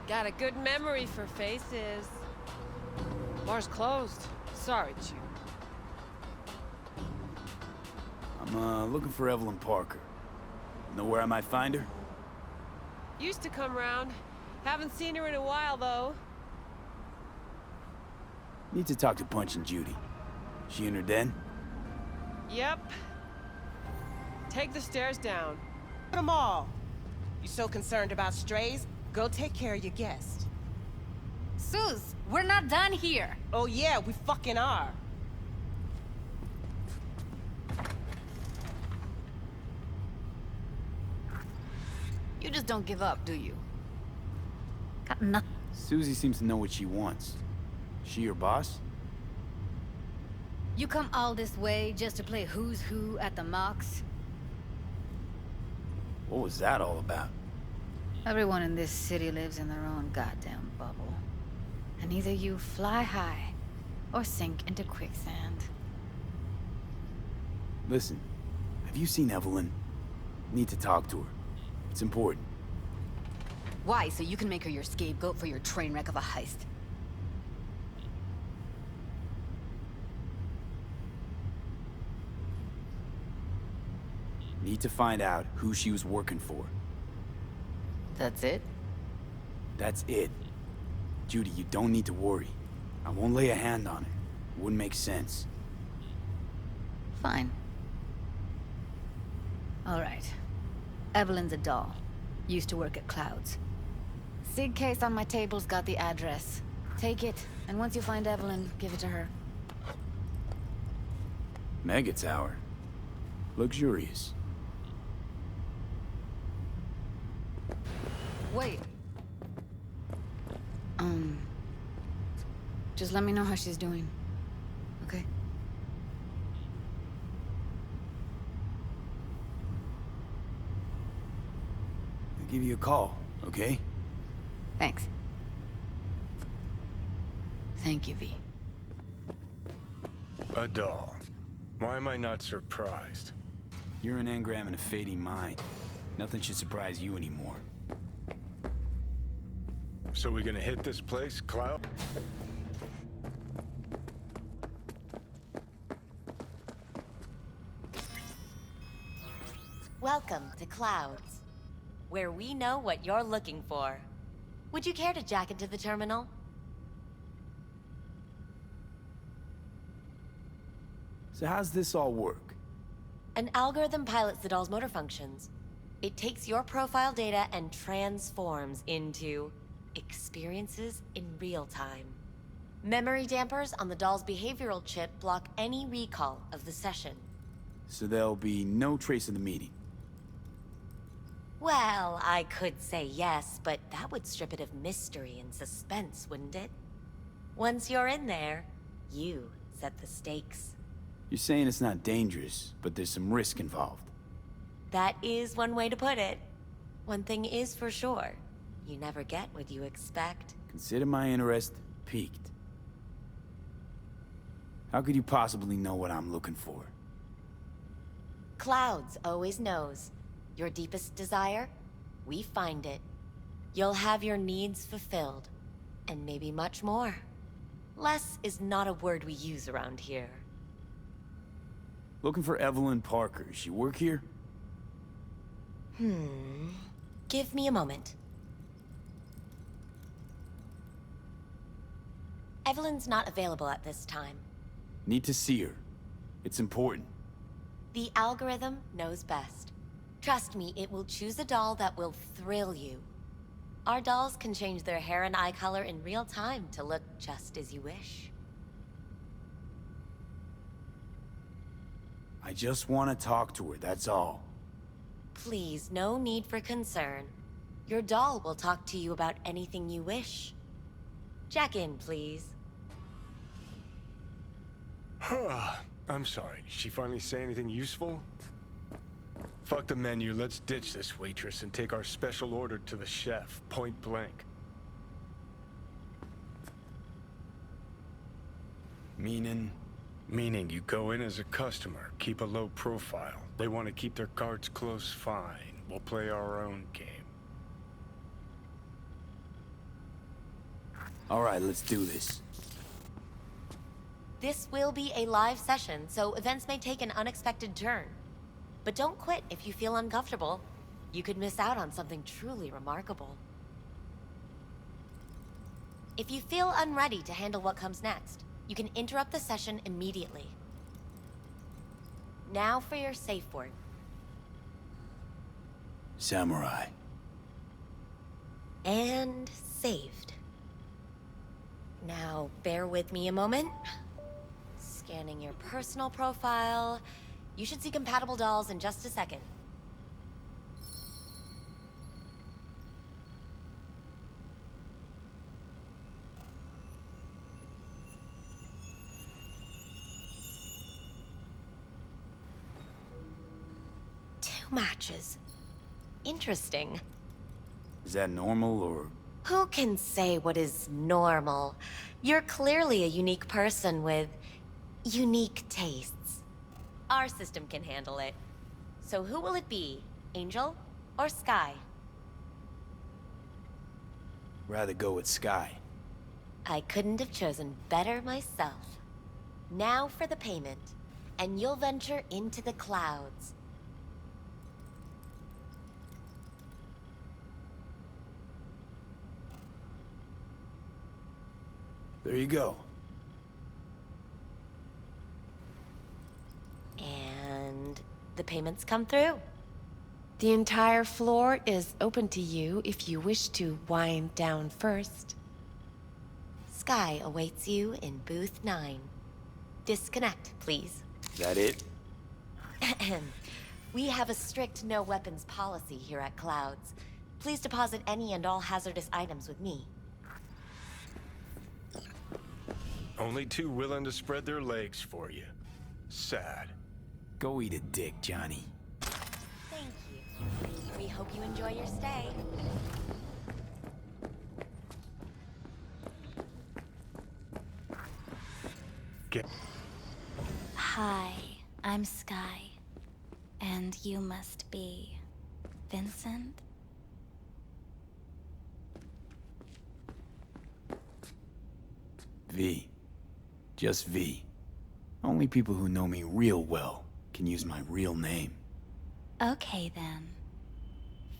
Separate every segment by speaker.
Speaker 1: Got a good memory for faces. Bar's closed. Sorry, Chew.
Speaker 2: I'm looking for Evelyn Parker. Know where I might find her?
Speaker 1: Used to come round. Haven't seen her in a while, though.
Speaker 2: Need to talk to Punch and Judy. She in her den?
Speaker 1: Yep. Take the stairs down.
Speaker 3: Them all. You so concerned about strays? Go take care of your guest.
Speaker 4: Suze, we're not done here.
Speaker 3: Oh yeah, we fucking are.
Speaker 4: You just don't give up, do you? Got nothing.
Speaker 2: Susie seems to know what she wants. She your boss?
Speaker 4: You come all this way just to play who's who at the mocks?
Speaker 2: What was that all about?
Speaker 4: Everyone in this city lives in their own goddamn bubble. And either you fly high, or sink into quicksand.
Speaker 2: Listen, have you seen Evelyn? Need to talk to her. It's important.
Speaker 4: Why? So you can make her your scapegoat for your train wreck of a heist?
Speaker 2: Need to find out who she was working for.
Speaker 4: That's it?
Speaker 2: That's it. Judy, you don't need to worry. I won't lay a hand on her. Wouldn't make sense.
Speaker 4: Fine. All right. Evelyn's a doll. Used to work at Clouds. Sig case on my table's got the address. Take it, and once you find Evelyn, give it to her.
Speaker 2: Mega Tower. Luxurious.
Speaker 4: Wait. Just let me know how she's doing. Okay?
Speaker 2: I'll give you a call, okay?
Speaker 4: Thanks. Thank you, V.
Speaker 5: A doll. Why am I not surprised?
Speaker 2: You're an engram and a fading mind. Nothing should surprise you anymore.
Speaker 5: So we gonna hit this place, Cloud?
Speaker 6: Welcome to Clouds, where we know what you're looking for. Would you care to jack into the terminal?
Speaker 2: So how's this all work?
Speaker 6: An algorithm pilots the doll's motor functions. It takes your profile data and transforms into experiences in real time. Memory dampers on the doll's behavioral chip block any recall of the session.
Speaker 2: So there'll be no trace of the meeting.
Speaker 6: Well, I could say yes, but that would strip it of mystery and suspense, wouldn't it? Once you're in there, you set the stakes.
Speaker 2: You're saying it's not dangerous, but there's some risk involved.
Speaker 6: That is one way to put it. One thing is for sure, you never get what you expect.
Speaker 2: Consider my interest piqued. How could you possibly know what I'm looking for?
Speaker 6: Clouds always knows. Your deepest desire, we find it. You'll have your needs fulfilled, and maybe much more. Less is not a word we use around here.
Speaker 2: Looking for Evelyn Parker. She work here?
Speaker 6: Give me a moment. Evelyn's not available at this time.
Speaker 2: Need to see her. It's important.
Speaker 6: The algorithm knows best. Trust me, it will choose a doll that will thrill you. Our dolls can change their hair and eye color in real time to look just as you wish.
Speaker 2: I just want to talk to her, that's all.
Speaker 6: Please, no need for concern. Your doll will talk to you about anything you wish. Jack in, please.
Speaker 5: I'm sorry, did she finally say anything useful? Fuck the menu, let's ditch this waitress and take our special order to the chef, point blank.
Speaker 2: Meaning?
Speaker 5: Meaning you go in as a customer, keep a low profile. They want to keep their cards close, fine. We'll play our own game.
Speaker 2: Alright, let's do this.
Speaker 6: This will be a live session, so events may take an unexpected turn. But don't quit if you feel uncomfortable. You could miss out on something truly remarkable. If you feel unready to handle what comes next, you can interrupt the session immediately. Now for your safe word.
Speaker 2: Samurai.
Speaker 6: And saved. Now, bear with me a moment. Scanning your personal profile. You should see compatible dolls in just a second. Two matches. Interesting.
Speaker 2: Is that normal, or...?
Speaker 6: Who can say what is normal? You're clearly a unique person with unique tastes. Our system can handle it. So who will it be? Angel or Sky?
Speaker 2: Rather go with Sky.
Speaker 6: I couldn't have chosen better myself. Now for the payment, and you'll venture into the clouds.
Speaker 2: There you go.
Speaker 6: And the payments come through.
Speaker 3: The entire floor is open to you if you wish to wind down first.
Speaker 6: Sky awaits you in booth 9. Disconnect, please.
Speaker 2: Is that it?
Speaker 6: We have a strict no weapons policy here at Clouds. Please deposit any and all hazardous items with me.
Speaker 5: Only two willing to spread their legs for you. Sad.
Speaker 2: Go eat a dick, Johnny.
Speaker 6: Thank you. We hope you enjoy your stay.
Speaker 5: Get...
Speaker 4: Hi, I'm Sky. And you must be... Vincent?
Speaker 2: V. Just V. Only people who know me real well can use my real name.
Speaker 4: Okay then.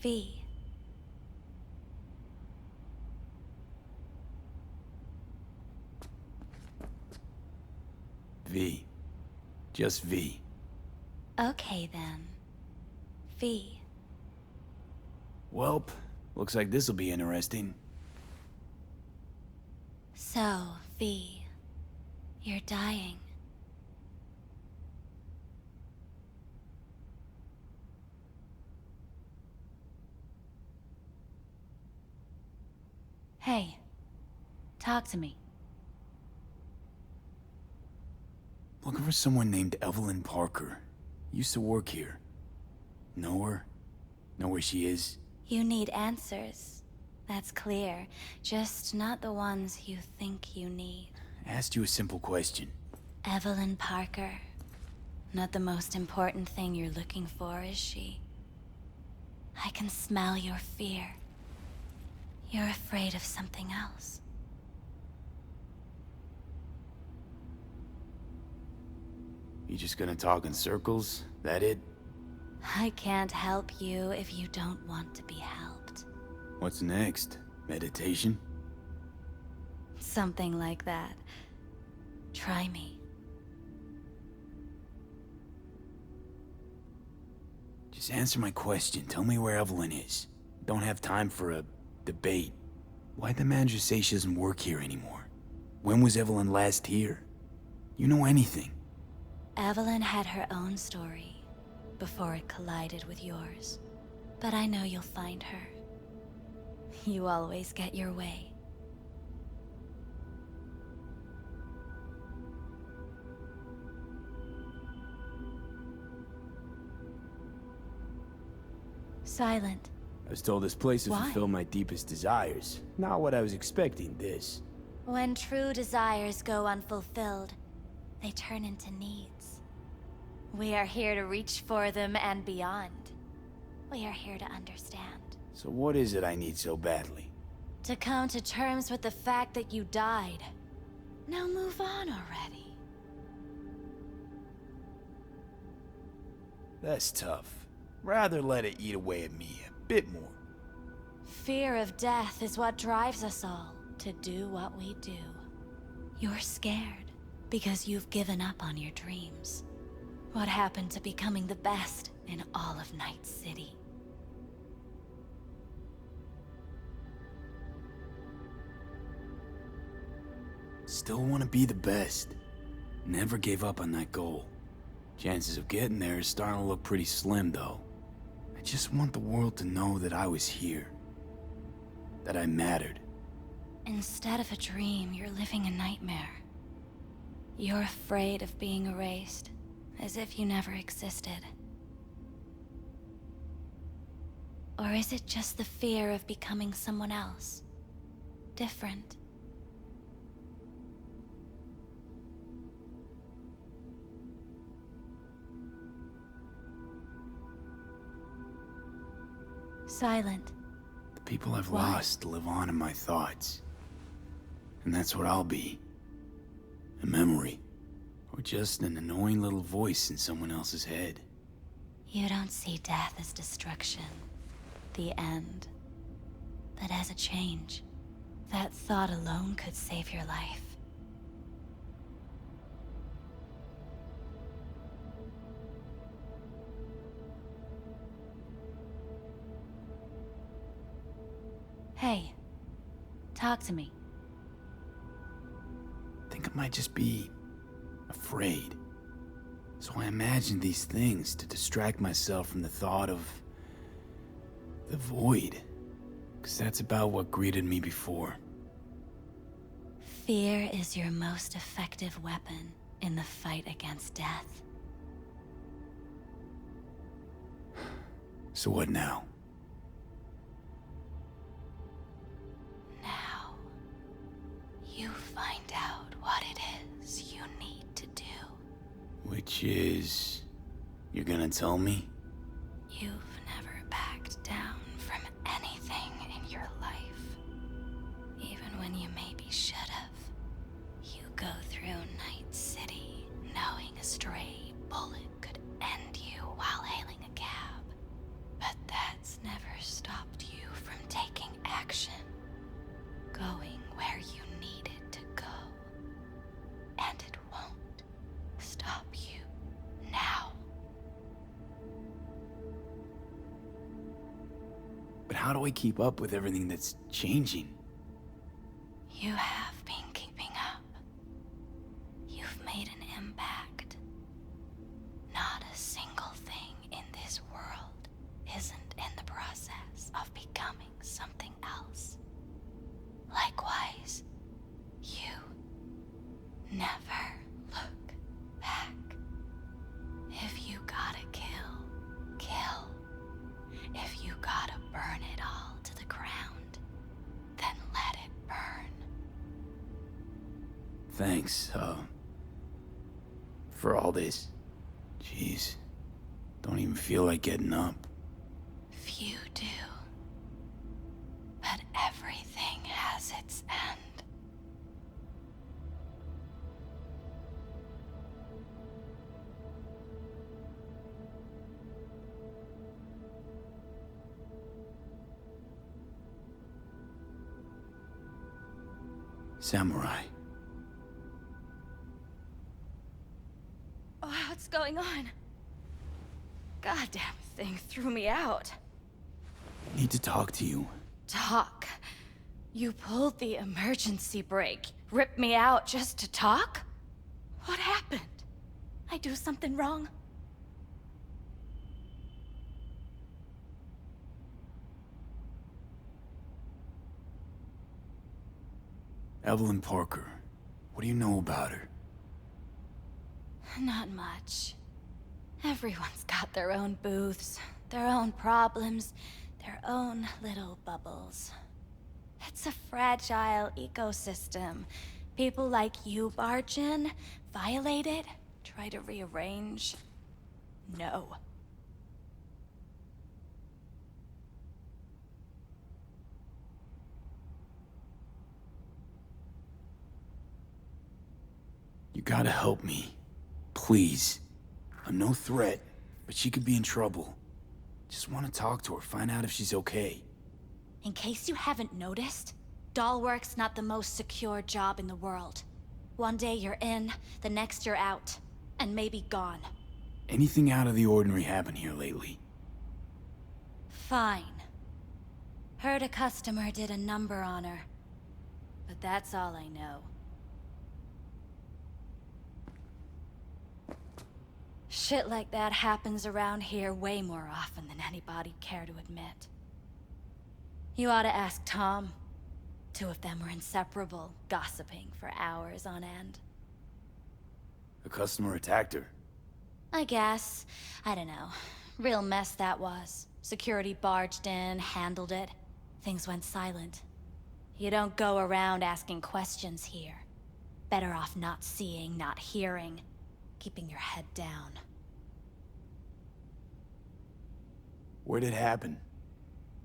Speaker 4: V.
Speaker 2: V. Just V.
Speaker 4: Okay then. V.
Speaker 2: Welp, looks like this'll be interesting.
Speaker 4: So, V. You're dying. Hey. Talk to me.
Speaker 2: Looking for someone named Evelyn Parker. Used to work here. Know her? Know where she is?
Speaker 4: You need answers. That's clear. Just not the ones you think you need.
Speaker 2: Asked you a simple question.
Speaker 4: Evelyn Parker. Not the most important thing you're looking for, is she? I can smell your fear. You're afraid of something else.
Speaker 2: You just gonna talk in circles? That it?
Speaker 4: I can't help you if you don't want to be helped.
Speaker 2: What's next? Meditation?
Speaker 4: Something like that. Try me.
Speaker 2: Just answer my question. Tell me where Evelyn is. Don't have time for a debate. Why'd the manager say she doesn't work here anymore? When was Evelyn last here? You know anything?
Speaker 4: Evelyn had her own story before it collided with yours. But I know you'll find her. You always get your way. Silent.
Speaker 2: I was told this place would
Speaker 4: Why?
Speaker 2: fulfill my deepest desires. Not what I was expecting, this.
Speaker 4: When true desires go unfulfilled, they turn into needs. We are here to reach for them and beyond. We are here to understand.
Speaker 2: So what is it I need so badly?
Speaker 4: To come to terms with the fact that you died. Now move on already.
Speaker 2: That's tough. Rather let it eat away at me a bit more.
Speaker 4: Fear of death is what drives us all to do what we do. You're scared because you've given up on your dreams. What happened to becoming the best in all of Night City?
Speaker 2: Still want to be the best. Never gave up on that goal. Chances of getting there is starting to look pretty slim, though. I just want the world to know that I was here. That I mattered.
Speaker 4: Instead of a dream, you're living a nightmare. You're afraid of being erased, as if you never existed. Or is it just the fear of becoming someone else? Different? Silent.
Speaker 2: The people I've
Speaker 4: What?
Speaker 2: lost live on in my thoughts. And that's what I'll be. A memory. Or just an annoying little voice in someone else's head.
Speaker 4: You don't see death as destruction, the end, but as a change. That thought alone could save your life. Hey, talk to me.
Speaker 2: I think I might just be afraid. So I imagine these things to distract myself from the thought of the void. Because that's about what greeted me before.
Speaker 4: Fear is your most effective weapon in the fight against death.
Speaker 2: So what now?
Speaker 4: Now, you find out what it is you need to do.
Speaker 2: Which is... You're gonna tell me?
Speaker 4: You've never backed down from anything in your life. Even when you maybe should have. You go through Night City knowing a stray bullet could end you while hailing a cab. But that's never stopped you from taking action. Going where you needed to go. And it won't stop you now.
Speaker 2: But how do I keep up with everything that's changing?
Speaker 4: You have been keeping up. You've made an impact. Not a single thing in this world isn't in the process of becoming something else. Likewise, you never look back. If you gotta kill, kill. If you gotta burn it all to the ground, then let it burn.
Speaker 2: Thanks, for all this. Jeez. Don't even feel like getting up.
Speaker 4: Few do. But everything has its end.
Speaker 2: Samurai.
Speaker 4: Oh, what's going on? Goddamn thing threw me out.
Speaker 2: Need to talk to you.
Speaker 4: Talk? You pulled the emergency brake, ripped me out just to talk? What happened? I do something wrong?
Speaker 2: Evelyn Parker. What do you know about her?
Speaker 4: Not much. Everyone's got their own booths, their own problems, their own little bubbles. It's a fragile ecosystem. People like you barge in, violate it, try to rearrange. No.
Speaker 2: gotta help me. Please. I'm no threat, but she could be in trouble. Just want to talk to her, find out if she's okay.
Speaker 4: In case you haven't noticed, doll work's not the most secure job in the world. One day you're in, the next you're out, and maybe gone.
Speaker 2: Anything out of the ordinary happen here lately?
Speaker 4: Fine. Heard a customer did a number on her. But that's all I know. Shit like that happens around here way more often than anybody'd care to admit. You ought to ask Tom. Two of them were inseparable, gossiping for hours on end.
Speaker 2: A customer attacked her.
Speaker 4: I guess. I don't know. Real mess that was. Security barged in, handled it. Things went silent. You don't go around asking questions here. Better off not seeing, not hearing. Keeping your head down.
Speaker 2: Where'd it happen?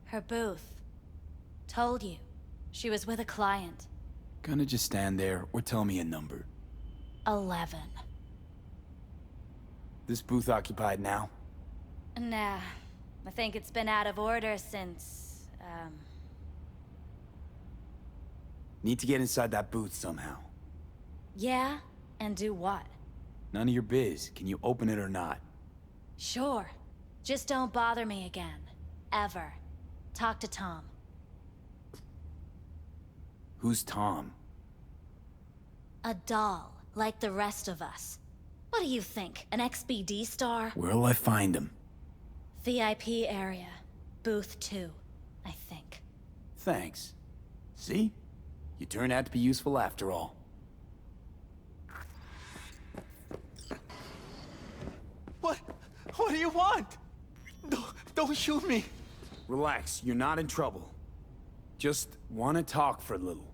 Speaker 4: Her booth. Told you. She was with a client.
Speaker 2: Gonna just stand there or tell me a number.
Speaker 4: 11.
Speaker 2: This booth occupied now?
Speaker 4: Nah. I think it's been out of order since,
Speaker 2: Need to get inside that booth somehow.
Speaker 4: Yeah? And do what?
Speaker 2: None of your biz. Can you open it or not?
Speaker 4: Sure. Just don't bother me again. Ever. Talk to Tom.
Speaker 2: Who's Tom?
Speaker 4: A doll, like the rest of us. What do you think, an XBD star?
Speaker 2: Where'll I find him?
Speaker 4: VIP area. Booth 2, I think.
Speaker 2: Thanks. See? You turned out to be useful after all.
Speaker 7: What do you want? Don't shoot me.
Speaker 2: Relax, you're not in trouble. Just want to talk for a little.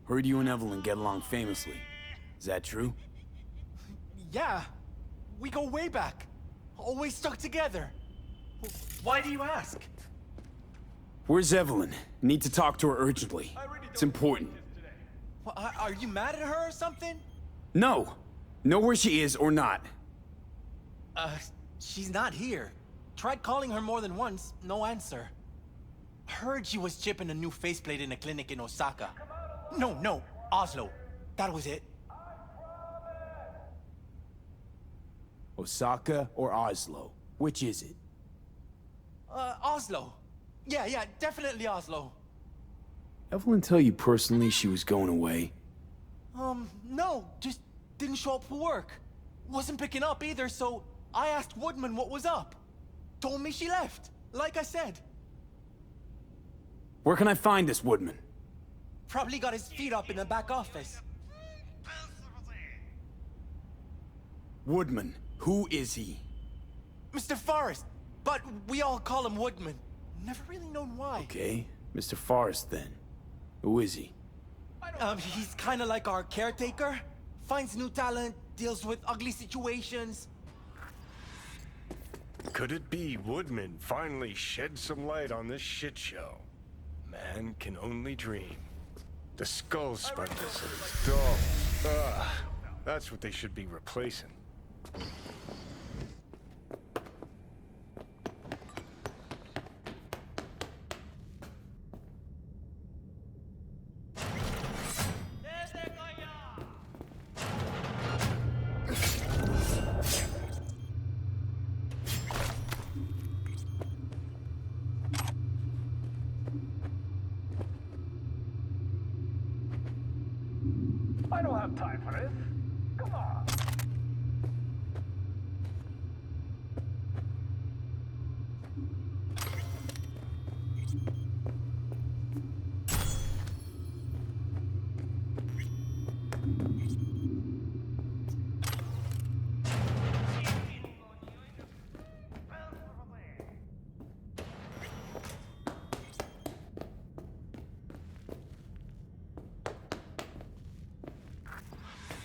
Speaker 2: Heard you and Evelyn get along famously. Is that true?
Speaker 7: Yeah, we go way back. Always stuck together. Why do you ask?
Speaker 2: Where's Evelyn? Need to talk to her urgently. It's important.
Speaker 7: Are you mad at her or something?
Speaker 2: No! Know where she is or not.
Speaker 7: She's not here. Tried calling her more than once, no answer. Heard she was chipping a new faceplate in a clinic in Osaka. No, Oslo. That was it.
Speaker 2: Osaka or Oslo? Which is it?
Speaker 7: Oslo. Yeah, definitely Oslo.
Speaker 2: Evelyn tell you personally she was going away?
Speaker 7: No, just didn't show up for work. Wasn't picking up either, so I asked Woodman what was up. Told me she left, like I said.
Speaker 2: Where can I find this Woodman?
Speaker 7: Probably got his feet up in the back office.
Speaker 2: Woodman, who is he?
Speaker 7: Mr. Forrest, but we all call him Woodman. Never really known why.
Speaker 2: Okay, Mr. Forrest then. Who is he?
Speaker 7: He's kinda like our caretaker. Finds new talent, deals with ugly situations.
Speaker 5: Could it be Woodman finally shed some light on this shit show? Man can only dream. The skull sponges and his doll. Ugh, that's what they should be replacing.
Speaker 8: I don't have time for this. Come on.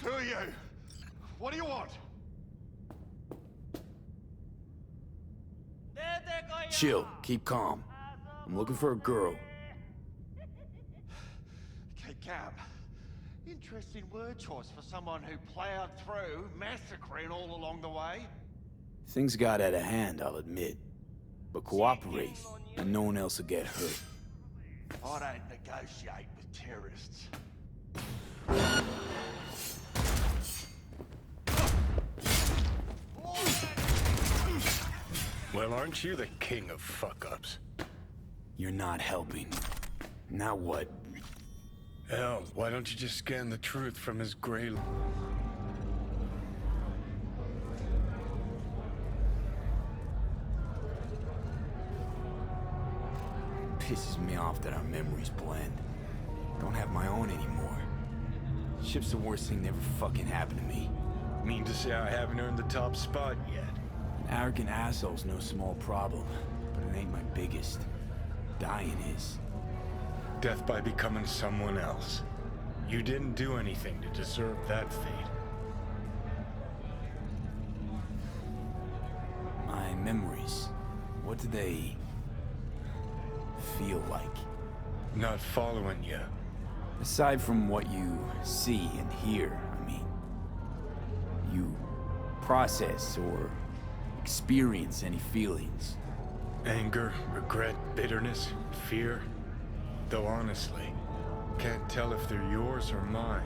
Speaker 9: Who are you? What do you want?
Speaker 2: Chill, keep calm. I'm looking for a girl.
Speaker 9: cab. Interesting word choice for someone who plowed through, massacring all along the way.
Speaker 2: Things got out of hand, I'll admit. But cooperate, and no one else will get hurt.
Speaker 9: I don't negotiate with terrorists.
Speaker 5: Well, aren't you the king of fuck-ups?
Speaker 2: You're not helping. Now what?
Speaker 5: Hell, why don't you just scan the truth from his gray...
Speaker 2: Pisses me off that our memories blend. Don't have my own anymore. Ship's the worst thing that ever fucking happened to me.
Speaker 5: Mean to say I haven't earned the top spot yet.
Speaker 2: An arrogant asshole's no small problem, but it ain't my biggest. Dying is.
Speaker 5: Death by becoming someone else. You didn't do anything to deserve that fate.
Speaker 2: My memories, what do they feel like?
Speaker 5: Not following you.
Speaker 2: Aside from what you see and hear, I mean. You process or experience any feelings?
Speaker 5: Anger, regret, bitterness, fear. Though honestly, can't tell if they're yours or mine.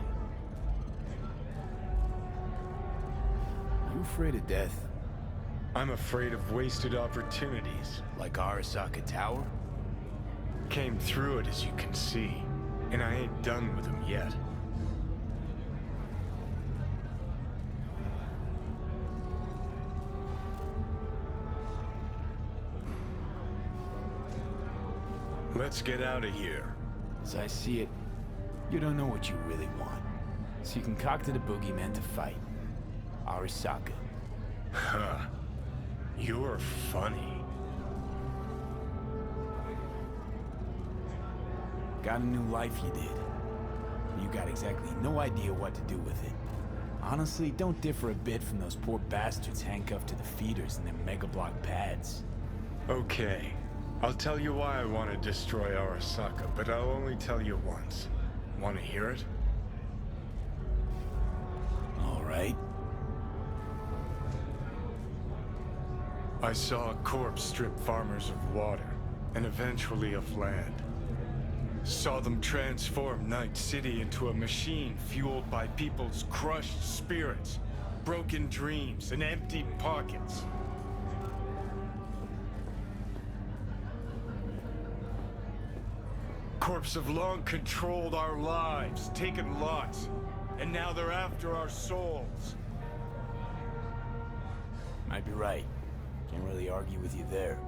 Speaker 2: You afraid of death?
Speaker 5: I'm afraid of wasted opportunities.
Speaker 2: Like Arasaka Tower?
Speaker 5: Came through it, as you can see, and I ain't done with them yet. Let's get out of here.
Speaker 2: As I see it, you don't know what you really want. So you concocted a boogeyman to fight. Arasaka.
Speaker 5: Huh. You're funny.
Speaker 2: Got a new life you did. You got exactly no idea what to do with it. Honestly, don't differ a bit from those poor bastards handcuffed to the feeders in their mega block pads.
Speaker 5: Okay. I'll tell you why I want to destroy Arasaka, but I'll only tell you once. Want to hear it?
Speaker 2: All right.
Speaker 5: I saw a corpse strip farmers of water, and eventually of land. Saw them transform Night City into a machine fueled by people's crushed spirits, broken dreams, and empty pockets. Corps have long controlled our lives, taken lots, and now they're after our souls.
Speaker 2: Might be right. Can't really argue with you there.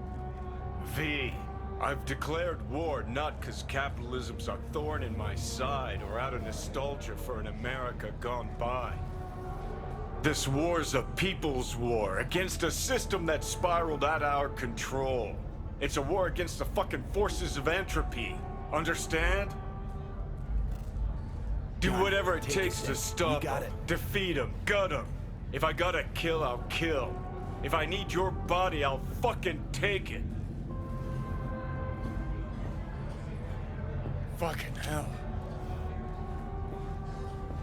Speaker 5: V, I've declared war not because capitalism's a thorn in my side or out of nostalgia for an America gone by. This war's a people's war against a system that spiraled out of our control. It's a war against the fucking forces of entropy. Understand? Do whatever it takes to stop them, defeat them, gut them. If I gotta kill, I'll kill. If I need your body, I'll fucking take it. Fucking hell.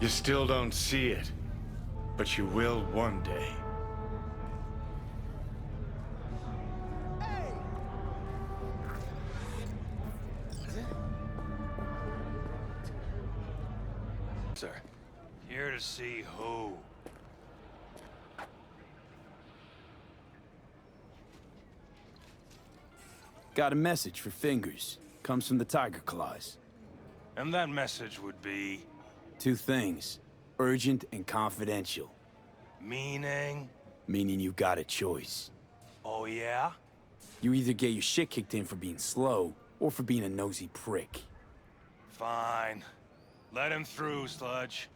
Speaker 5: You still don't see it, but you will one day.
Speaker 10: Sir. Here to see who?
Speaker 2: Got a message for Fingers. Comes from the Tiger Claws.
Speaker 10: And that message would be...
Speaker 2: Two things. Urgent and confidential.
Speaker 10: Meaning?
Speaker 2: Meaning you got a choice.
Speaker 10: Oh yeah?
Speaker 2: You either get your shit kicked in for being slow, or for being a nosy prick.
Speaker 10: Fine. Let him through, Sludge.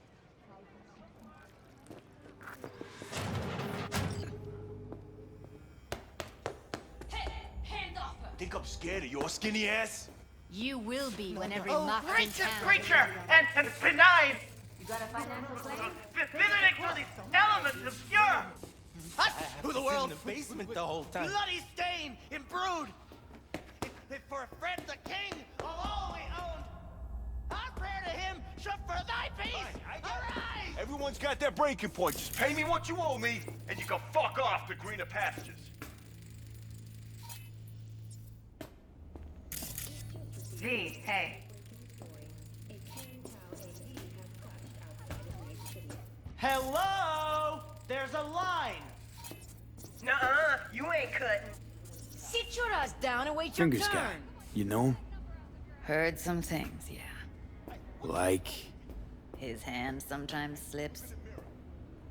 Speaker 11: Hey, hands off her!
Speaker 7: Think I'm scared of your skinny ass?
Speaker 11: You will be whenever
Speaker 12: Oh,
Speaker 11: locked in
Speaker 12: gracious
Speaker 11: town.
Speaker 12: creature! And benign!
Speaker 11: You got a financial claim?
Speaker 12: Visiting for the elements obscure! Hush!
Speaker 7: Who the world in the basement the whole time?
Speaker 12: Bloody stain imbrued! If for a friend the king of all we own!
Speaker 9: I'll pray to him, should for thy peace! Arise!
Speaker 5: Everyone's got their breaking point. Just pay me what you owe me, and you can fuck off to greener pastures.
Speaker 11: V, hey.
Speaker 7: Hello? There's a line.
Speaker 12: Nuh-uh, you ain't cutting.
Speaker 11: Sit your ass down and wait
Speaker 2: Fingers
Speaker 11: your turn.
Speaker 2: guy. You know him?
Speaker 13: Heard some things, yeah.
Speaker 2: Like...
Speaker 13: His hand sometimes slips.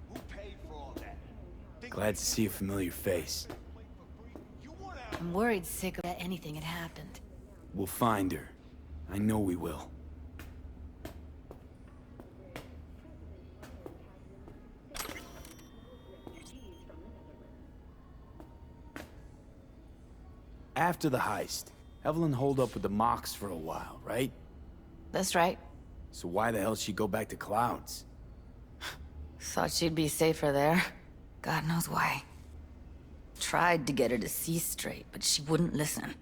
Speaker 5: Who paid for all that?
Speaker 2: Glad to see a familiar face.
Speaker 13: I'm worried sick that anything had happened.
Speaker 2: We'll find her. I know we will. After the heist, Evelyn holed up with the Mox for a while, right?
Speaker 3: That's right.
Speaker 2: So why the hell she go back to Clouds?
Speaker 13: Thought she'd be safer there. God knows why. Tried to get her to see straight, but she wouldn't listen.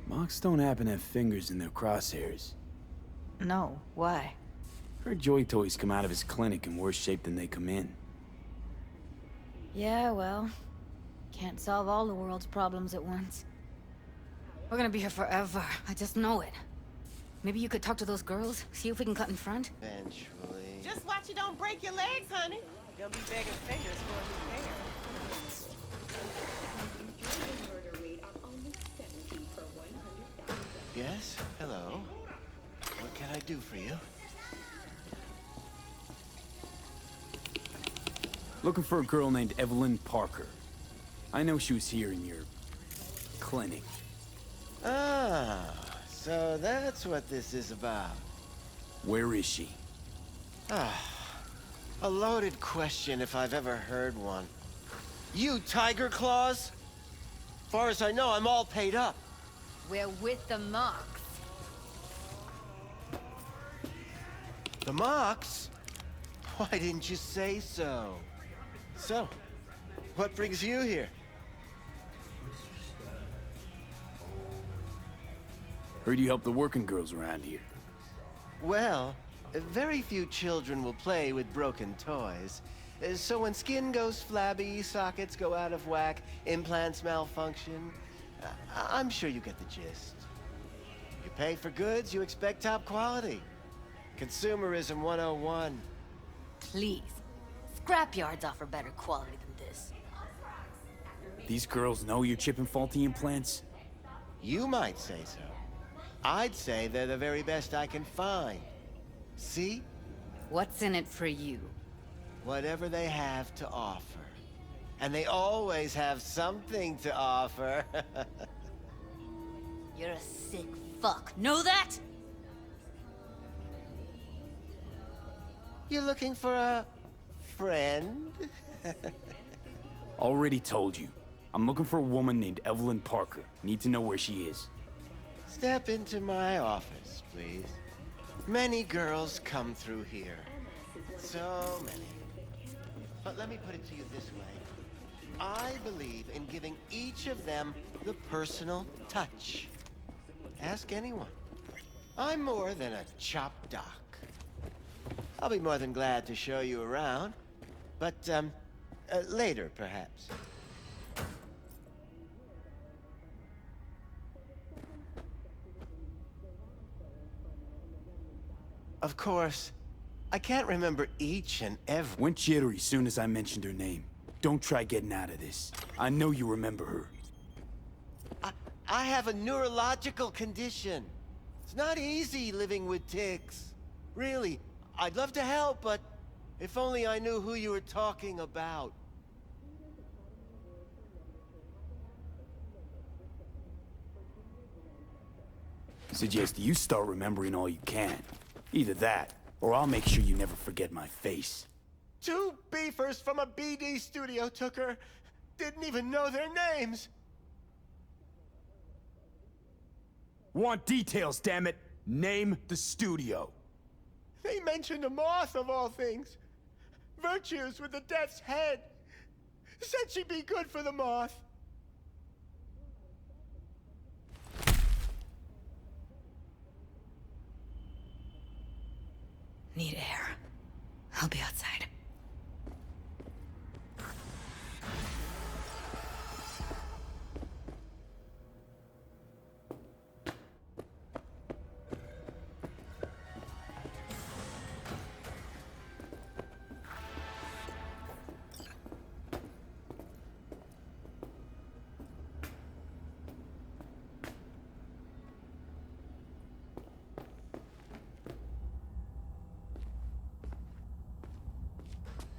Speaker 2: Mox don't happen to have fingers in their crosshairs.
Speaker 13: No, why?
Speaker 2: Her joy toys come out of his clinic in worse shape than they come in.
Speaker 13: Yeah, well, can't solve all the world's problems at once. We're gonna be here forever. I just know it. Maybe you could talk to those girls, see if we can cut in front?
Speaker 9: Eventually.
Speaker 1: Just watch you don't break your legs, honey. You'll be begging fingers for a new pair.
Speaker 9: Yes? Hello? What can I do for you?
Speaker 2: Looking for a girl named Evelyn Parker. I know she was here in your... clinic.
Speaker 9: Ah, so that's what this is about.
Speaker 2: Where is she?
Speaker 9: A loaded question if I've ever heard one. You Tiger Claws? Far as I know, I'm all paid up.
Speaker 11: We're with the Mox.
Speaker 9: The Mox? Why didn't you say so? So, what brings you here?
Speaker 2: Heard you help the working girls around here.
Speaker 9: Well, very few children will play with broken toys. So when skin goes flabby, sockets go out of whack, implants malfunction, I'm sure you get the gist. You pay for goods, you expect top quality. Consumerism 101.
Speaker 11: Please. Scrapyards offer better quality than this.
Speaker 2: These girls know you're chipping faulty implants?
Speaker 9: You might say so. I'd say they're the very best I can find. See?
Speaker 13: What's in it for you?
Speaker 9: Whatever they have to offer. And they always have something to offer.
Speaker 11: You're a sick fuck. Know that?
Speaker 9: You looking for a friend?
Speaker 2: Already told you. I'm looking for a woman named Evelyn Parker. Need to know where she is.
Speaker 9: Step into my office, please. Many girls come through here. So many. But let me put it to you this way. I believe in giving each of them the personal touch. Ask anyone. I'm more than a chop doc. I'll be more than glad to show you around. But, later, perhaps. Of course, I can't remember each and every...
Speaker 2: Went jittery soon as I mentioned her name. Don't try getting out of this. I know you remember her.
Speaker 9: I have a neurological condition. It's not easy living with tics. Really, I'd love to help, but if only I knew who you were talking about.
Speaker 2: Suggest you start remembering all you can. Either that, or I'll make sure you never forget my face.
Speaker 9: 2 beefers from a BD studio took her. Didn't even know their names.
Speaker 2: Want details, damn it! Name the studio.
Speaker 9: They mentioned a moth of all things. Virtues with the death's head. Said she'd be good for the moth.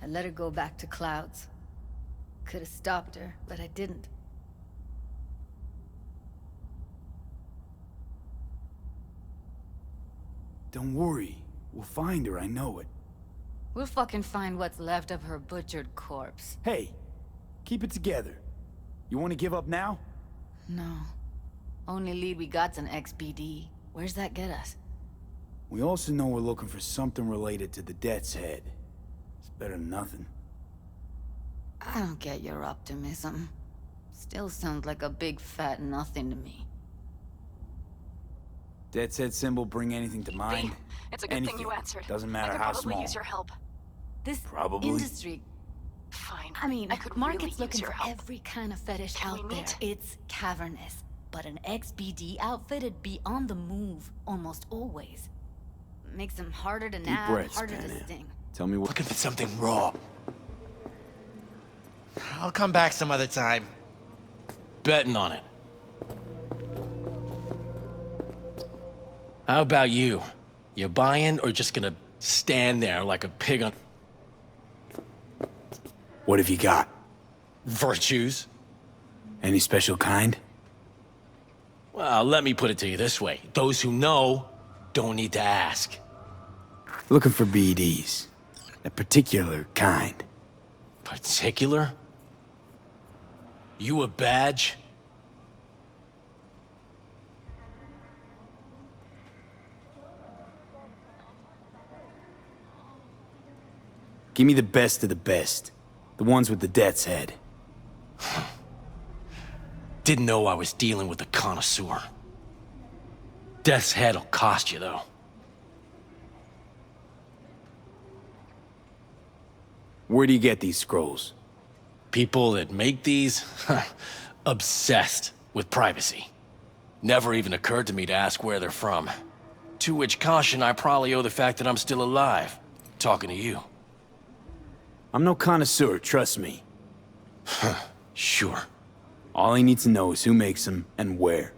Speaker 13: I let her go back to Clouds. Could have stopped her, but I didn't.
Speaker 2: Don't worry. We'll find her, I know it.
Speaker 13: We'll fucking find what's left of her butchered corpse.
Speaker 2: Hey, keep it together. You want to give up now?
Speaker 13: No. Only lead we got's an XBD. Where's that get us?
Speaker 2: We also know we're looking for something related to the Death's Head. It's better than nothing.
Speaker 13: I don't get your optimism. Still sounds like a big fat nothing to me.
Speaker 2: Death's Head symbol bring anything to mind?
Speaker 14: It's a good thing you answered.
Speaker 2: Doesn't matter
Speaker 14: I could
Speaker 2: how
Speaker 14: probably
Speaker 2: small.
Speaker 14: use your help.
Speaker 13: This
Speaker 2: Probably.
Speaker 13: industry...
Speaker 14: Fine.
Speaker 13: I mean,
Speaker 14: I could
Speaker 13: market's
Speaker 14: really use
Speaker 13: looking
Speaker 14: your
Speaker 13: for
Speaker 14: help.
Speaker 13: every kind of fetish
Speaker 14: Can
Speaker 13: out
Speaker 14: we
Speaker 13: there.
Speaker 14: meet?
Speaker 13: It's cavernous. But an XBD outfit'd be on the move almost always. Makes them harder to
Speaker 2: Deep
Speaker 13: nab,
Speaker 2: breaths,
Speaker 13: harder to
Speaker 2: Panam.
Speaker 13: sting.
Speaker 2: Tell me what...
Speaker 7: Looking for something raw. I'll come back some other time.
Speaker 15: Betting on it. How about you? You buying or just gonna stand there like a pig on...
Speaker 2: What have you got?
Speaker 15: Virtues?
Speaker 2: Any special kind?
Speaker 15: Well, let me put it to you this way. Those who know don't need to ask.
Speaker 2: Looking for BDs. A particular kind.
Speaker 15: Particular? You a badge?
Speaker 2: Give me the best of the best. The ones with the Death's Head.
Speaker 15: Didn't know I was dealing with a connoisseur. Death's Head'll cost you, though.
Speaker 2: Where do you get these scrolls?
Speaker 15: People that make these, obsessed with privacy. Never even occurred to me to ask where they're from. To which caution I probably owe the fact that I'm still alive, talking to you.
Speaker 2: I'm no connoisseur, trust me.
Speaker 15: Sure.
Speaker 2: All I need to know is who makes them and where.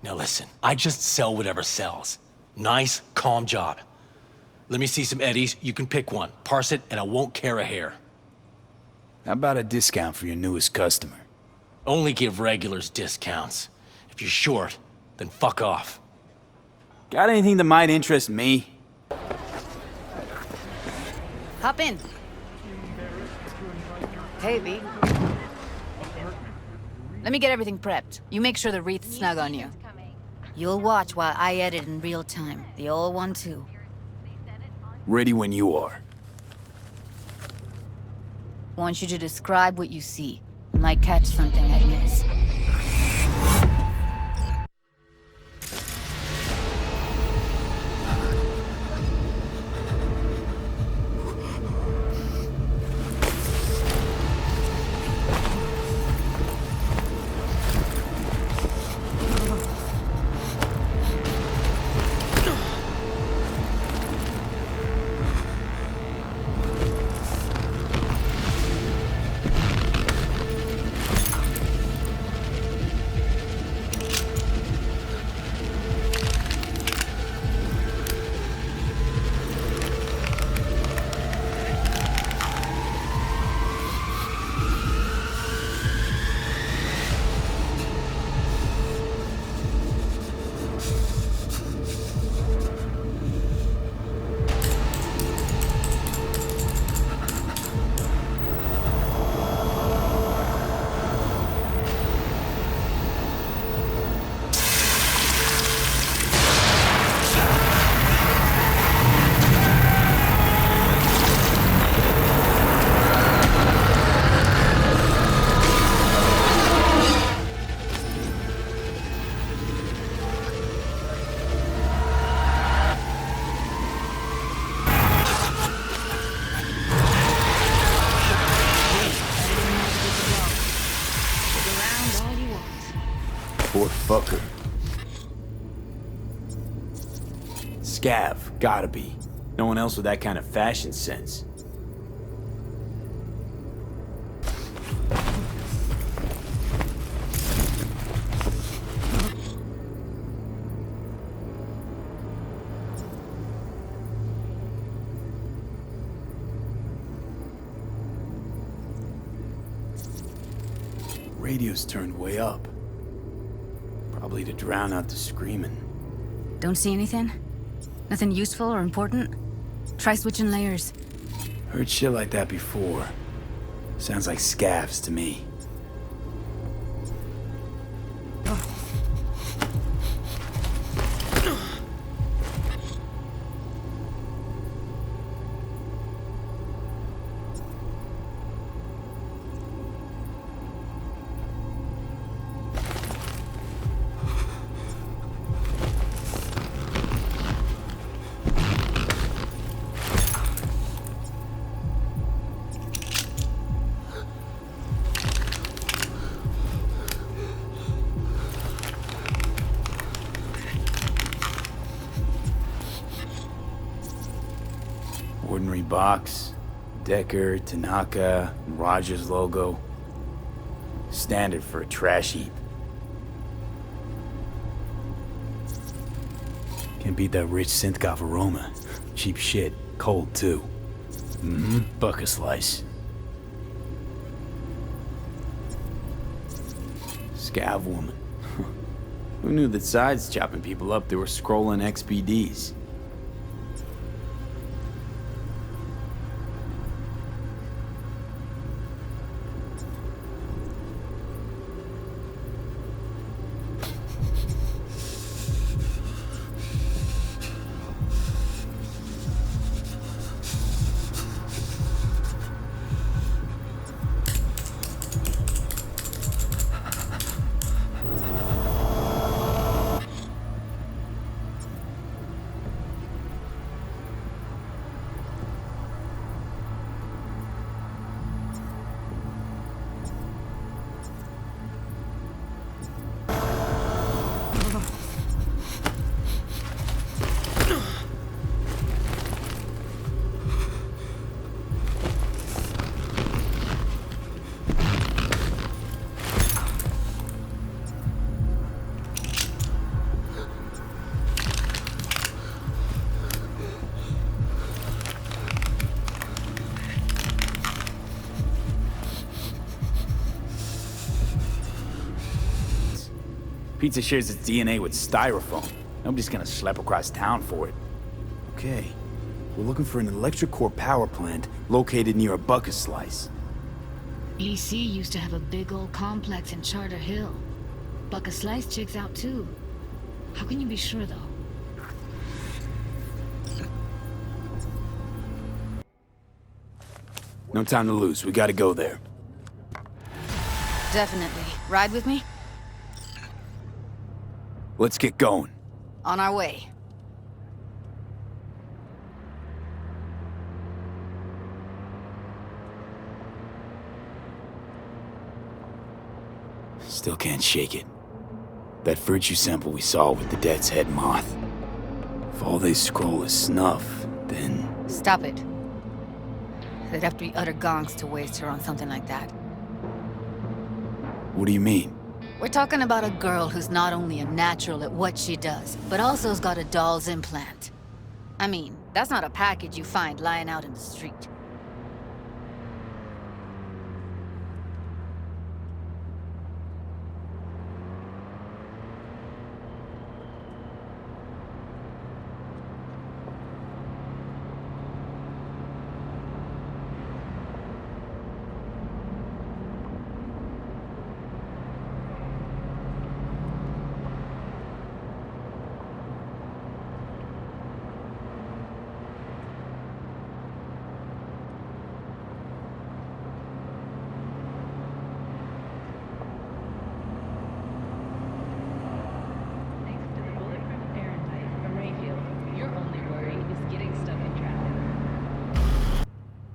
Speaker 15: Now listen, I just sell whatever sells. Nice, calm job. Let me see some eddies, you can pick one. Parse it, and I won't care a hair.
Speaker 2: How about a discount for your newest customer?
Speaker 15: Only give regulars discounts. If you're short, then fuck off.
Speaker 2: Got anything that might interest me?
Speaker 13: Hop in. Hey, V. Let me get everything prepped. You make sure the wreath's snug on you. You'll watch while I edit in real time. The old one, too.
Speaker 2: Ready when you are.
Speaker 13: Want you to describe what you see. Might catch something I miss.
Speaker 2: Poor fucker. Scav, gotta be. No one else with that kind of fashion sense. Radio's turned way up. Probably to drown out the screaming.
Speaker 13: Don't see anything? Nothing useful or important? Try switching layers.
Speaker 2: Heard shit like that before. Sounds like scavs to me. Ordinary box. Decker, Tanaka, and Rogers logo. Standard for a trash heap. Can't beat that rich synth-goth aroma. Cheap shit. Cold, too. Buck a slice. Scav woman. Who knew that sides chopping people up, they were scrolling XPDs? Pizza shares its DNA with styrofoam. Nobody's gonna schlep across town for it. Okay, we're looking for an electric core power plant located near a bucket slice.
Speaker 13: EC used to have a big old complex in Charter Hill. Bucka Slice checks out too. How can you be sure though?
Speaker 2: No time to lose, we gotta go there.
Speaker 13: Definitely. Ride with me?
Speaker 2: Let's get going.
Speaker 13: On our way.
Speaker 2: Still can't shake it. That virtue sample we saw with the Death's Head moth. If all they scroll is snuff, then...
Speaker 13: Stop it. They'd have to be utter gonks to waste her on something like that.
Speaker 2: What do you mean?
Speaker 13: We're talking about a girl who's not only a natural at what she does, but also's got a doll's implant. I mean, that's not a package you find lying out in the street.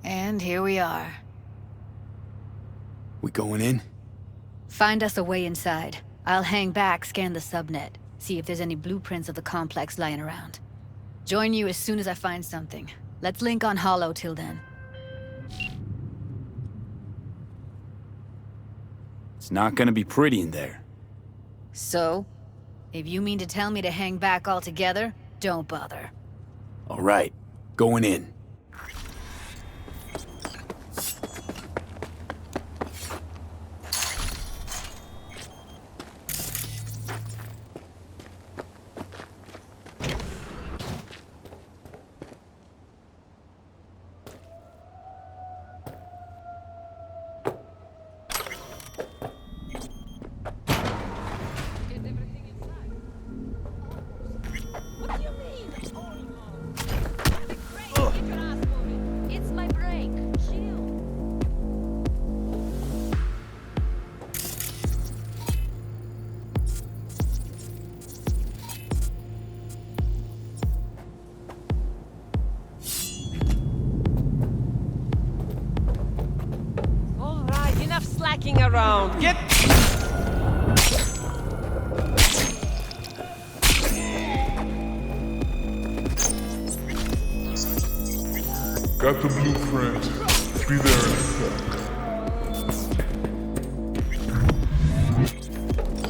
Speaker 13: And here we are.
Speaker 2: We going in?
Speaker 13: Find us a way inside. I'll hang back, scan the subnet, see if there's any blueprints of the complex lying around. Join you as soon as I find something. Let's link on Hollow till then.
Speaker 2: It's not gonna be pretty in there.
Speaker 13: So? If you mean to tell me to hang back altogether, don't bother.
Speaker 2: All right, going in.
Speaker 1: hacking around. Get...
Speaker 16: Got the blueprint. Be there in a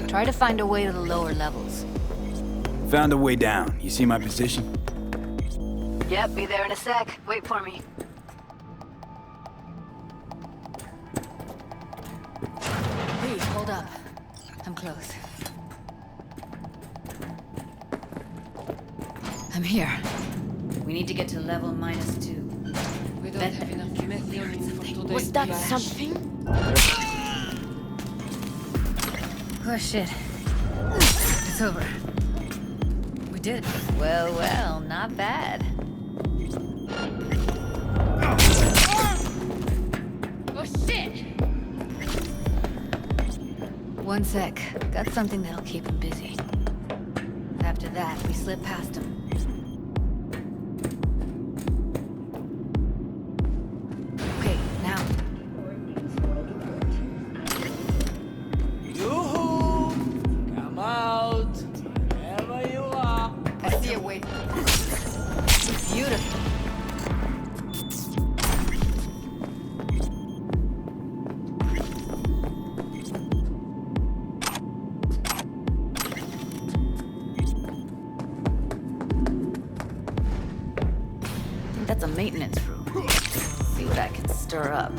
Speaker 16: sec.
Speaker 13: Try to find a way to the lower levels.
Speaker 2: Found a way down. You see my position?
Speaker 13: Yep, be there in a sec. Wait for me. Hey, hold up. I'm close. I'm here. We need to get to level -2.
Speaker 1: We don't have enough methionine for today's
Speaker 11: Was that
Speaker 1: bash.
Speaker 11: something?
Speaker 13: Oh shit. It's over. We did it. Well, well, not bad.
Speaker 1: Oh shit!
Speaker 13: One sec. Got something that'll keep him busy. After that, we slip past him. Okay, now.
Speaker 1: Yoo-hoo! Come out! Wherever you are!
Speaker 13: I see a way. Beautiful. That's a maintenance room. See what I can stir up.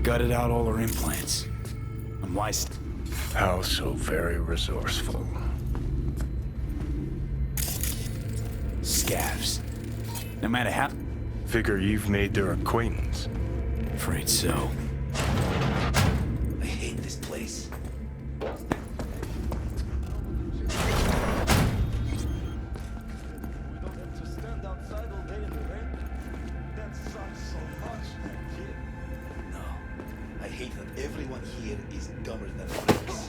Speaker 2: Gutted out all her implants. And why
Speaker 5: How so very resourceful.
Speaker 2: scavs? No matter how...
Speaker 5: Figure you've made their acquaintance.
Speaker 2: Afraid so. I hate this place.
Speaker 17: I hate that everyone here is dumber than us.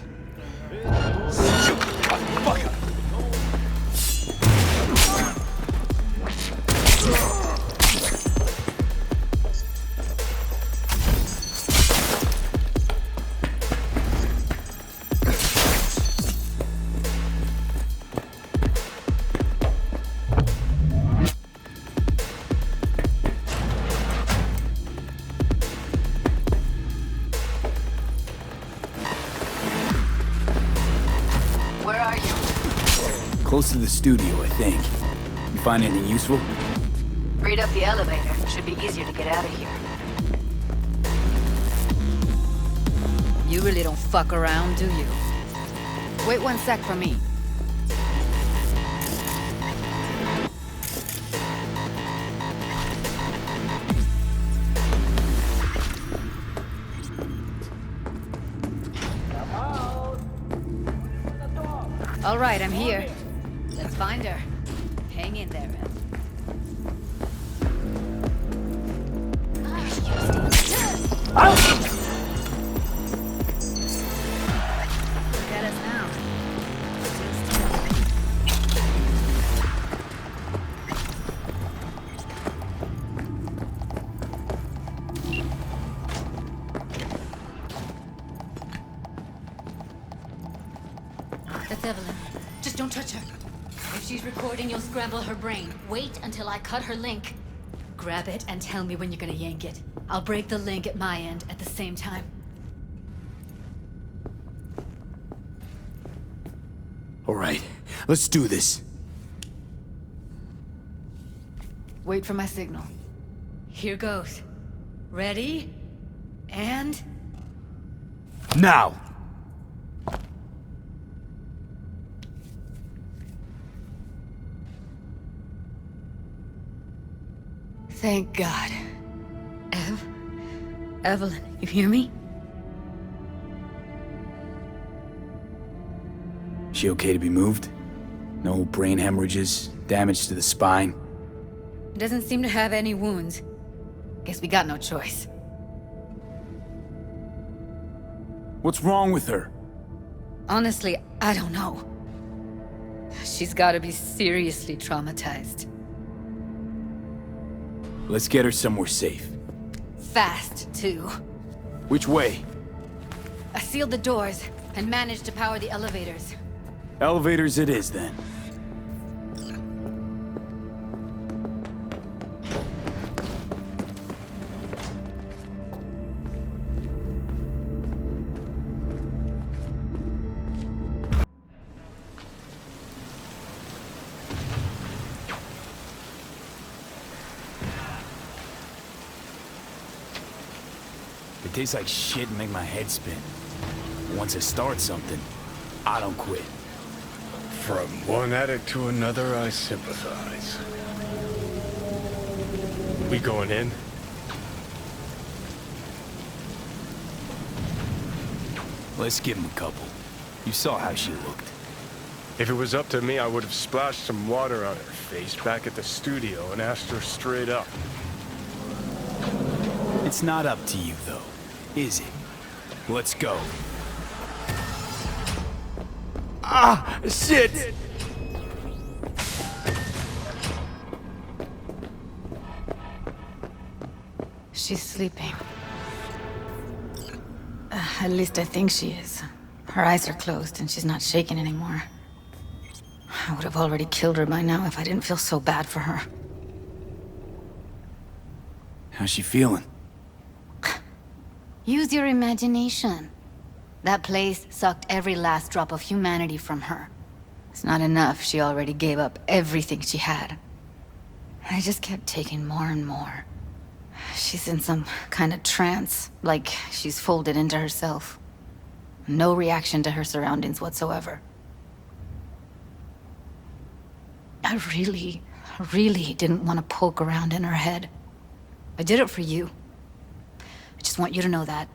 Speaker 13: Where are you?
Speaker 2: Close to the studio, I think. You find anything useful?
Speaker 13: Read up the elevator. Should be easier to get out of here. You really don't fuck around, do you? Wait one sec for me. All right, I'm here. Let's find her. Hang in there, Ev. Look at us now.
Speaker 4: That's Evelyn. Just don't touch her. If she's recording, you'll scramble her brain. Wait until I cut her link.
Speaker 13: Grab it and tell me when you're gonna yank it. I'll break the link at my end at the same time.
Speaker 2: All right, let's do this.
Speaker 13: Wait for my signal. Here goes. Ready? And...
Speaker 2: Now!
Speaker 13: Thank God. Evelyn, you hear me?
Speaker 2: She okay to be moved? No brain hemorrhages, damage to the spine?
Speaker 13: Doesn't seem to have any wounds. Guess we got no choice.
Speaker 2: What's wrong with her?
Speaker 13: Honestly, I don't know. She's gotta be seriously traumatized.
Speaker 2: Let's get her somewhere safe.
Speaker 13: Fast, too.
Speaker 2: Which way?
Speaker 13: I sealed the doors and managed to power the elevators.
Speaker 2: Elevators it is, then. It tastes like shit and make my head spin. Once I start something, I don't quit.
Speaker 5: From one addict to another, I sympathize. We going in?
Speaker 2: Let's give him a couple. You saw how she looked.
Speaker 5: If it was up to me, I would have splashed some water on her face back at the studio and asked her straight up.
Speaker 2: It's not up to you, though, is it? Let's go.
Speaker 5: Ah, shit!
Speaker 13: She's sleeping. At least I think she is. Her eyes are closed and she's not shaking anymore. I would have already killed her by now if I didn't feel so bad for her.
Speaker 2: How's she feeling?
Speaker 13: Use your imagination. That place sucked every last drop of humanity from her. It's not enough, she already gave up everything she had. I just kept taking more and more. She's in some kind of trance, like she's folded into herself. No reaction to her surroundings whatsoever. I really didn't want to poke around in her head. I did it for you. I just want you to know that.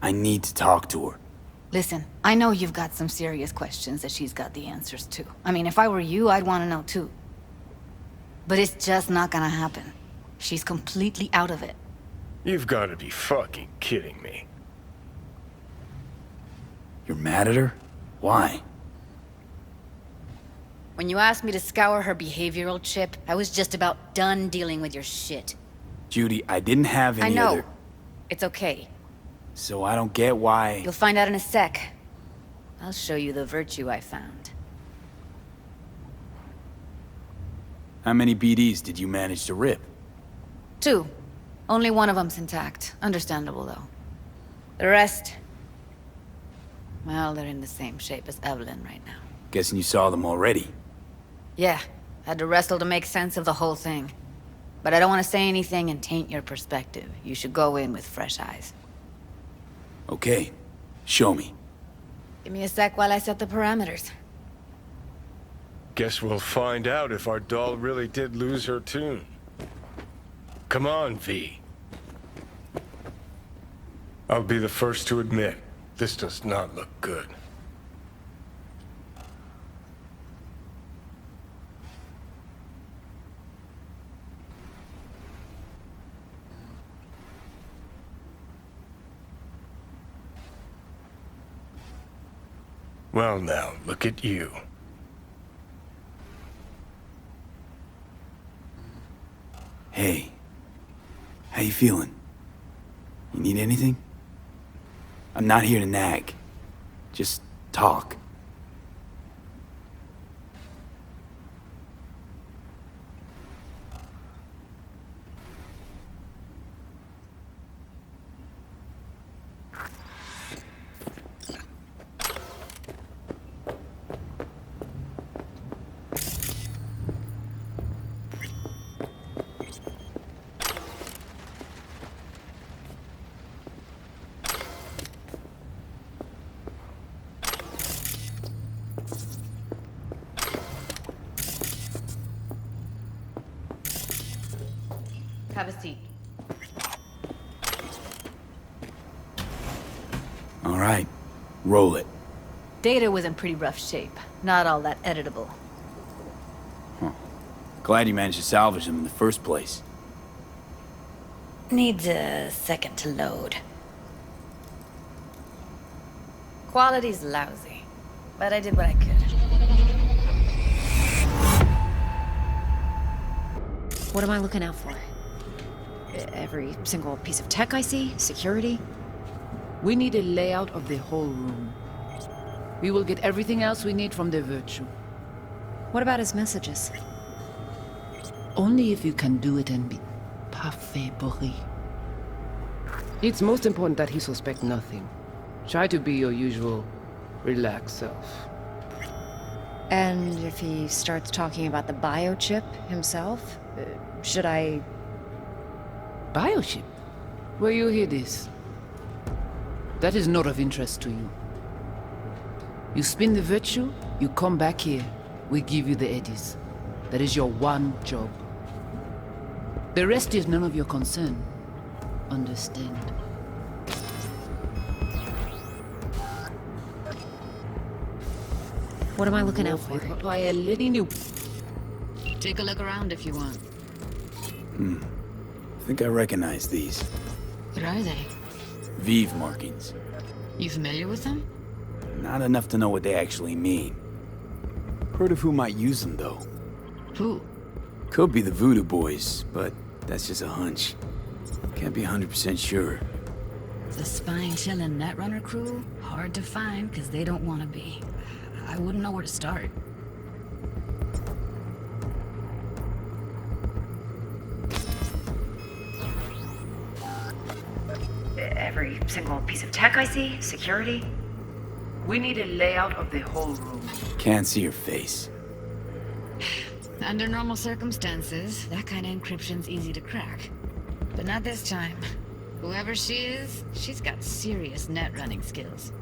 Speaker 2: I need to talk to her.
Speaker 13: Listen, I know you've got some serious questions that she's got the answers to. I mean, if I were you, I'd want to know too. But it's just not gonna happen. She's completely out of it.
Speaker 5: You've got to be fucking kidding me.
Speaker 2: You're mad at her? Why?
Speaker 13: When you asked me to scour her behavioral chip, I was just about done dealing with your shit.
Speaker 2: Judy, I didn't have any
Speaker 13: I know.
Speaker 2: other...
Speaker 13: It's okay.
Speaker 2: So I don't get why...
Speaker 13: You'll find out in a sec. I'll show you the virtue I found.
Speaker 2: How many BDs did you manage to rip?
Speaker 13: 2. Only one of them's intact. Understandable, though. The rest... well, they're in the same shape as Evelyn right now.
Speaker 2: Guessing you saw them already.
Speaker 13: Yeah, had to wrestle to make sense of the whole thing. But I don't want to say anything and taint your perspective. You should go in with fresh eyes.
Speaker 2: Okay, show me.
Speaker 13: Give me a sec while I set the parameters.
Speaker 5: Guess we'll find out if our doll really did lose her tune. Come on, V. I'll be the first to admit, this does not look good. Well now, look at you.
Speaker 2: Hey, how you feeling? You need anything? I'm not here to nag. Just talk.
Speaker 13: Have a seat.
Speaker 2: All right, roll it.
Speaker 13: Data was in pretty rough shape. Not all that editable.
Speaker 2: Huh. Glad you managed to salvage them in the first place.
Speaker 4: Needs a second to load. Quality's lousy, but I did what I could.
Speaker 18: What am I looking out for? Every single piece of tech I see? Security?
Speaker 19: We need a layout of the whole room. We will get everything else we need from the Virtue.
Speaker 18: What about his messages?
Speaker 19: Only if you can do it and be parfait, Boris.
Speaker 1: It's most important that he suspect nothing. Try to be your usual, relaxed self.
Speaker 18: And if he starts talking about the biochip himself, should I...
Speaker 19: Biochip? Where you hear this? That is not of interest to you. You spin the Virtue, you come back here, we give you the eddies. That is your one job. The rest is none of your concern. Understand?
Speaker 18: What am I looking out for?
Speaker 13: Take a look around if you want.
Speaker 2: I think I recognize these.
Speaker 13: What are they?
Speaker 2: Vive markings.
Speaker 13: You familiar with them?
Speaker 2: Not enough to know what they actually mean. Heard of who might use them, though.
Speaker 13: Who?
Speaker 2: Could be the Voodoo Boys, but that's just a hunch. Can't be 100% sure.
Speaker 13: The spine-chilling Netrunner crew? Hard to find, because they don't want to be. I wouldn't know where to start.
Speaker 18: Every single piece of tech I see? Security?
Speaker 19: We need a layout of the whole room.
Speaker 2: Can't see your face.
Speaker 13: Under normal circumstances, that kind of encryption's easy to crack. But not this time. Whoever she is, she's got serious net running skills.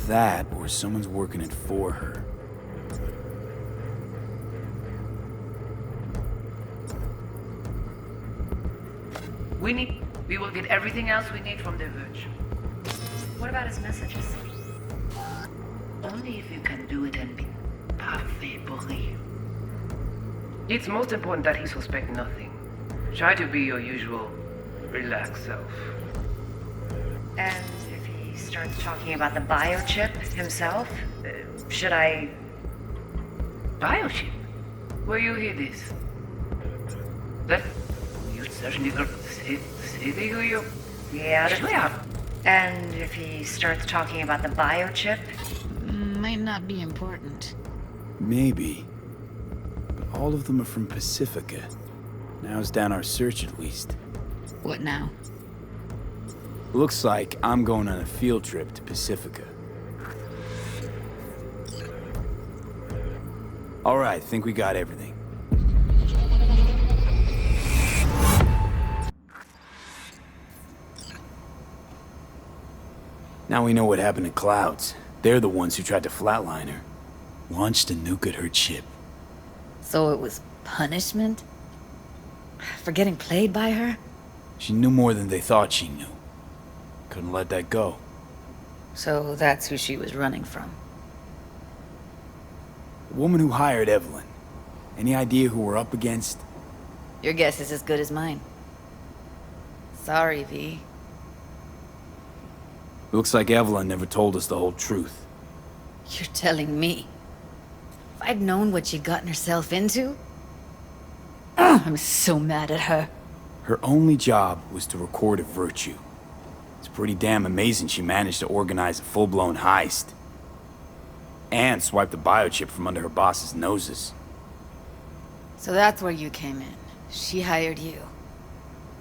Speaker 2: That, or someone's working it for her.
Speaker 19: We will get everything else we need from the Virtue.
Speaker 18: What about his messages?
Speaker 19: Only if you can do it and be parfait, Boris. It's most important that he suspect nothing. Try to be your usual, relaxed self.
Speaker 18: And if he starts talking about the biochip himself, should I...
Speaker 19: Biochip? Where you hear this? That... You certainly got city who you...
Speaker 18: Yeah, and if he starts talking about the biochip?
Speaker 13: Might not be important.
Speaker 2: Maybe. But all of them are from Pacifica. Now's down our search at least.
Speaker 13: What now?
Speaker 2: Looks like I'm going on a field trip to Pacifica. Alright, think we got everything. Now we know what happened to Clouds. They're the ones who tried to flatline her. Launched a nuke at her chip.
Speaker 13: So it was punishment? For getting played by her?
Speaker 2: She knew more than they thought she knew. Couldn't let that go.
Speaker 13: So that's who she was running from.
Speaker 2: The woman who hired Evelyn. Any idea who we're up against?
Speaker 13: Your guess is as good as mine. Sorry, V.
Speaker 2: Looks like Evelyn never told us the whole truth.
Speaker 13: You're telling me? If I'd known what she'd gotten herself into? I'm so mad at her.
Speaker 2: Her only job was to record a Virtue. It's pretty damn amazing she managed to organize a full-blown heist. And swipe the biochip from under her boss's noses.
Speaker 13: So that's where you came in. She hired you.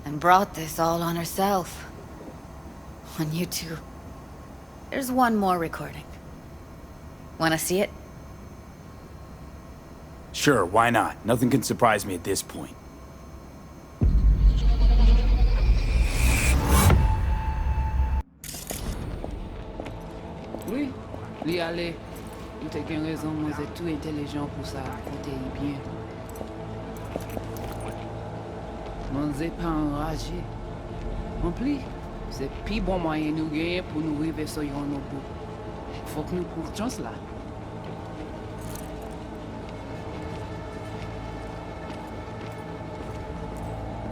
Speaker 13: And brought this all on herself. On you two. There's one more recording. Wanna see it?
Speaker 2: Sure, why not? Nothing can surprise me at this point.
Speaker 19: Oui, li ale. Ou te gen raison, moi c'est tout intelligent pour ça, compter bien. Moi c'est pas enragé. En plus, c'est plus bon moyen nous gagner pour nous arriver sur yon nos bout. Faut que nous prenions chance là.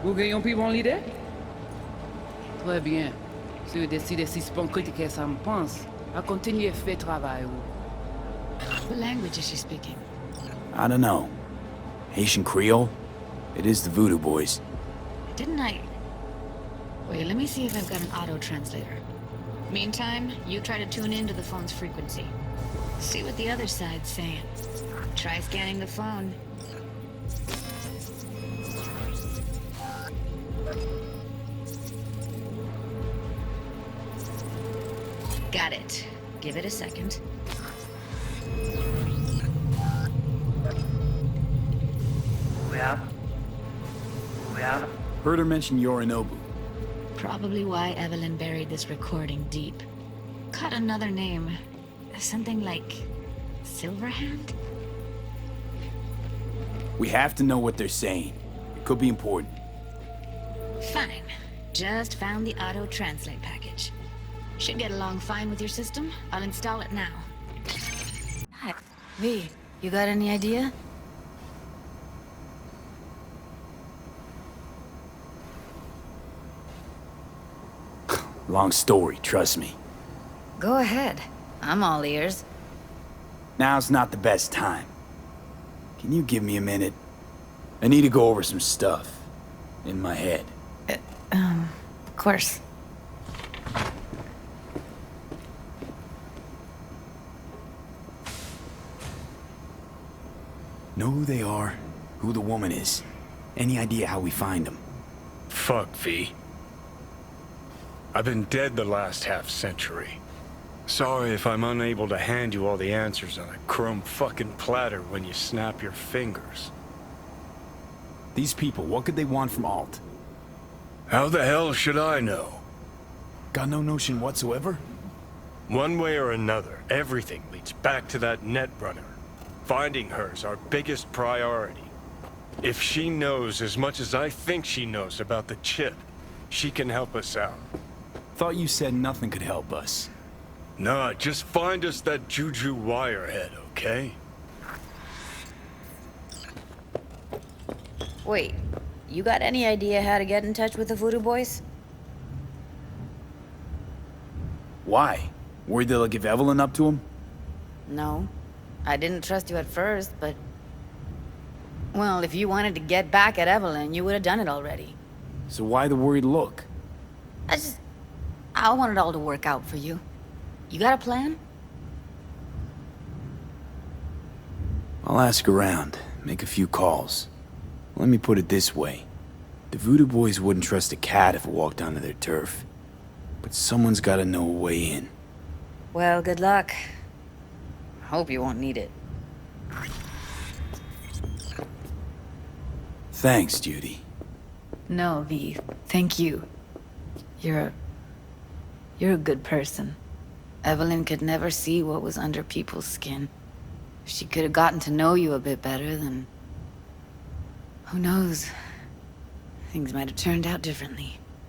Speaker 19: Vous gagnez plus bon l'idée? Très bien. Si vous décidez si sponcritique que ça me pense, à continuer à faire travail. What language is she speaking?
Speaker 2: I don't know. Haitian Creole? It is the Voodoo Boys.
Speaker 13: Didn't I? Wait, let me see if I've got an auto-translator. Meantime, you try to tune into the phone's frequency. See what the other side's saying. Try scanning the phone. Got it. Give it a second.
Speaker 18: Yeah.
Speaker 2: Heard her mention Yorinobu.
Speaker 13: Probably why Evelyn buried this recording deep. Caught another name. Something like... Silverhand?
Speaker 2: We have to know what they're saying. It could be important.
Speaker 13: Fine. Just found the auto-translate package. Should get along fine with your system. I'll install it now. Hi. V, you got any idea?
Speaker 2: Long story, trust me.
Speaker 13: Go ahead. I'm all ears.
Speaker 2: Now's not the best time. Can you give me a minute? I need to go over some stuff. In my head.
Speaker 13: Of course.
Speaker 2: Know who they are? Who the woman is? Any idea how we find them?
Speaker 5: Fuck, V. I've been dead the last half-century. Sorry if I'm unable to hand you all the answers on a chrome fucking platter when you snap your fingers.
Speaker 2: These people, what could they want from Alt?
Speaker 5: How the hell should I know?
Speaker 2: Got no notion whatsoever?
Speaker 5: One way or another, everything leads back to that Netrunner. Finding her's our biggest priority. If she knows as much as I think she knows about the chip, she can help us out.
Speaker 2: Thought you said nothing could help us.
Speaker 5: Nah, just find us that Juju wirehead, okay?
Speaker 11: Wait, you got any idea how to get in touch with the Voodoo Boys?
Speaker 2: Why? Worried they'll give Evelyn up to him?
Speaker 11: No. I didn't trust you at first, but... Well, if you wanted to get back at Evelyn, you would have done it already.
Speaker 2: So why the worried look?
Speaker 11: I want it all to work out for you. You got a plan?
Speaker 2: I'll ask around, make a few calls. Let me put it this way. The Voodoo Boys wouldn't trust a cat if it walked onto their turf. But someone's gotta know a way in.
Speaker 11: Well, good luck. Hope you won't need it.
Speaker 2: Thanks, Judy.
Speaker 13: No, V. Thank you. You're a good person.
Speaker 11: Evelyn could never see what was under people's skin. If she could have gotten to know you a bit better, then... Who knows? Things might have turned out differently.